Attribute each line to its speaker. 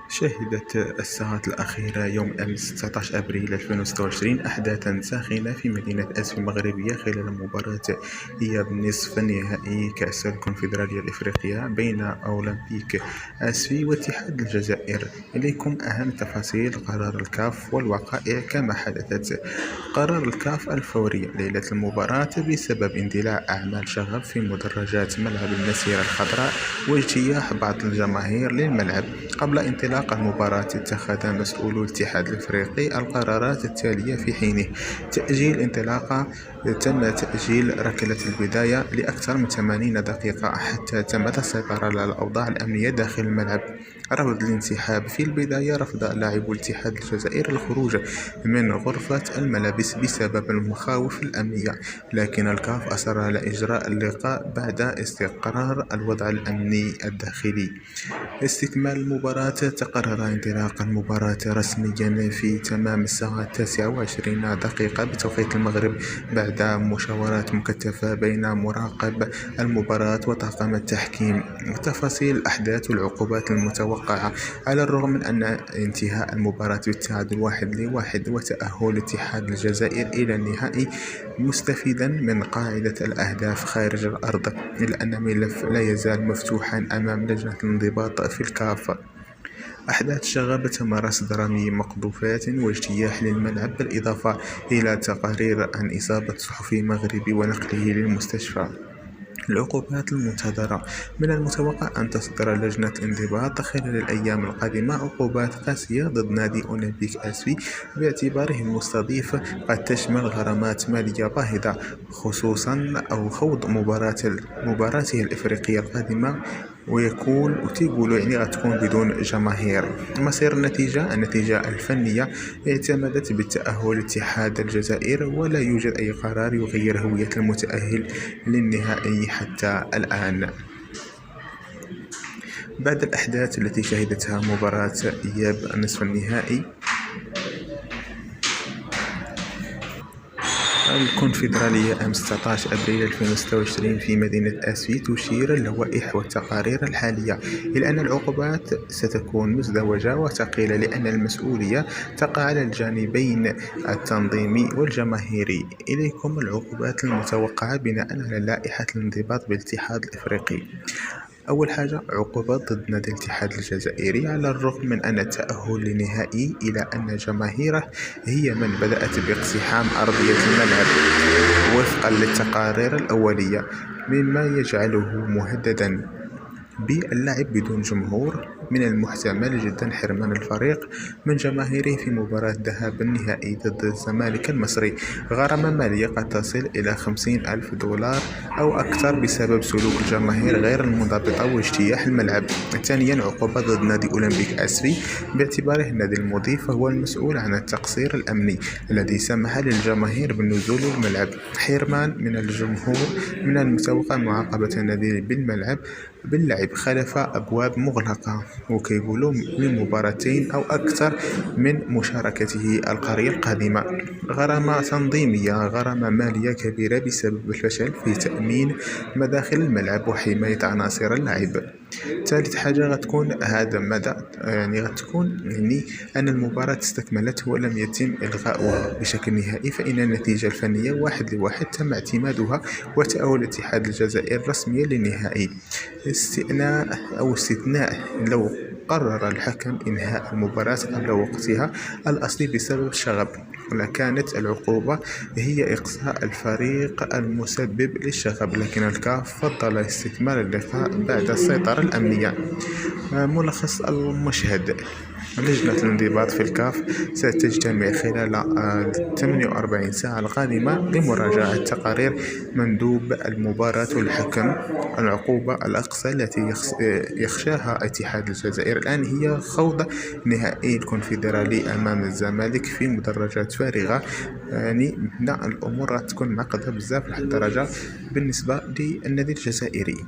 Speaker 1: شهدت الساعات الأخيرة يوم أمس 19 أبريل 2026 أحداثا ساخنة في مدينة أسفي المغربية خلال مباراة إياب نصف نهائي كأس الكونفدرالية الإفريقية بين أولمبيك أسفي واتحاد الجزائر. إليكم أهم تفاصيل قرار الكاف والوقائع كما حدثت. قرار الكاف الفوري ليلة المباراة بسبب اندلاع أعمال شغب في مدرجات ملعب المسيرة الخضراء واجتياح بعض الجماهير للملعب. قبل انطلاق المباراة اتخذ مسؤولو الاتحاد الإفريقي القرارات التالية في حينه: تأجيل انطلاقة. تم تأجيل ركلة البداية لأكثر من 80 دقيقة حتى تم السيطرة على الأوضاع الأمنية داخل الملعب. رفض الانسحاب. في البداية رفض لاعبو الاتحاد الجزائري الخروج من غرفة الملابس بسبب المخاوف الأمنية، لكن الكاف أصر على إجراء اللقاء بعد استقرار الوضع الأمني الداخلي. استكمال المباراة. تقرر انطلاق المباراة رسميا في تمام الساعة 29 دقيقة بتوقيت المغرب بعد مشاورات مكثفة بين مراقب المباراة وطاقم التحكيم. تفاصيل الأحداث والعقوبات المتوقعة. على الرغم من أن انتهاء المباراة بالتعادل 1-1 وتأهل الاتحاد الجزائر إلى النهائي مستفيدا من قاعدة الأهداف خارج الأرض، إلا أن الملف لا يزال مفتوحا أمام لجنة الانضباط في الكاف. أحداث شغب. تم رصد رمي مقذوفات واجتياح للملعب بالإضافة إلى تقارير عن إصابة صحفي مغربي ونقله للمستشفى. العقوبات المنتظرة. من المتوقع أن تصدر لجنة الانضباط خلال الأيام القادمة عقوبات قاسية ضد نادي أولمبيك أسفي باعتباره المستضيف، قد تشمل غرامات مالية باهظة خصوصا أو خوض مباراته الإفريقية القادمة وتيقولوا غتكون بدون جماهير. مصير النتيجة الفنية اعتمدت بالتأهل الاتحاد الجزائر، ولا يوجد أي قرار يغير هوية المتأهل للنهائي حتى الآن. بعد الأحداث التي شهدتها مباراة إياب نصف النهائي الكونفدرالية أمس 19 أبريل 2026 في مدينة أسفي، تشير اللوائح والتقارير الحالية إلى أن العقوبات ستكون مزدوجة وثقيلة، لأن المسؤولية تقع على الجانبين التنظيمي والجماهيري. إليكم العقوبات المتوقعة بناء على لائحة الانضباط بالاتحاد الإفريقي. أول حاجة، عقوبات ضد نادي الاتحاد الجزائري. على الرغم من أن التأهل للنهائي، إلى أن جماهيره هي من بدأت باقتحام أرضية الملعب وفقا للتقارير الأولية، مما يجعله مهددا باللعب بدون جمهور. من المحتمل جدا حرمان الفريق من جماهيره في مباراة ذهاب النهائي ضد الزمالك المصري. غرامة مالية قد تصل إلى 50,000 دولار أو أكثر بسبب سلوك الجماهير غير المنضبطة واجتياح الملعب. ثانيا، عقوبة ضد نادي أولمبيك أسفي باعتباره النادي المضيف فهو المسؤول عن التقصير الأمني الذي سمح للجماهير بالنزول للملعب. حرمان من الجمهور. من المتوقع معاقبة النادي باللعب خلف أبواب مغلقة وكيقولوا لمباراتين أو أكثر من مشاركته القارية القادمة. غرامة تنظيمية. غرامة مالية كبيرة بسبب الفشل في تأمين مداخل الملعب وحماية عناصر اللعب. ثالث حاجة غتكون هذا مدى غتكون أن المباراة استكملت ولم يتم إلغاؤها بشكل نهائي، فإن النتيجة الفنية 1-1 تم اعتمادها وتأهل الاتحاد الجزائر رسميا للنهائي. استثناء لو قرر الحكم إنهاء المباراة قبل وقتها الأصلي بسبب الشغب، ولكانت العقوبة هي إقصاء الفريق المسبب للشغب، لكن الكاف فضل استكمال اللقاء بعد السيطرة الأمنية. ملخص المشهد: لجنة الانضباط في الكاف ستجتمع خلال 48 ساعة القادمة لمراجعة تقارير مندوب المباراة والحكم. العقوبة الأقصى التي يخشاها اتحاد الجزائر الآن هي خوض نهائي الكونفدرالي أمام الزمالك في مدرجات فارغة. الأمور تكون معقدة بزاف لحد الدرجة بالنسبة للنادي الجزائري.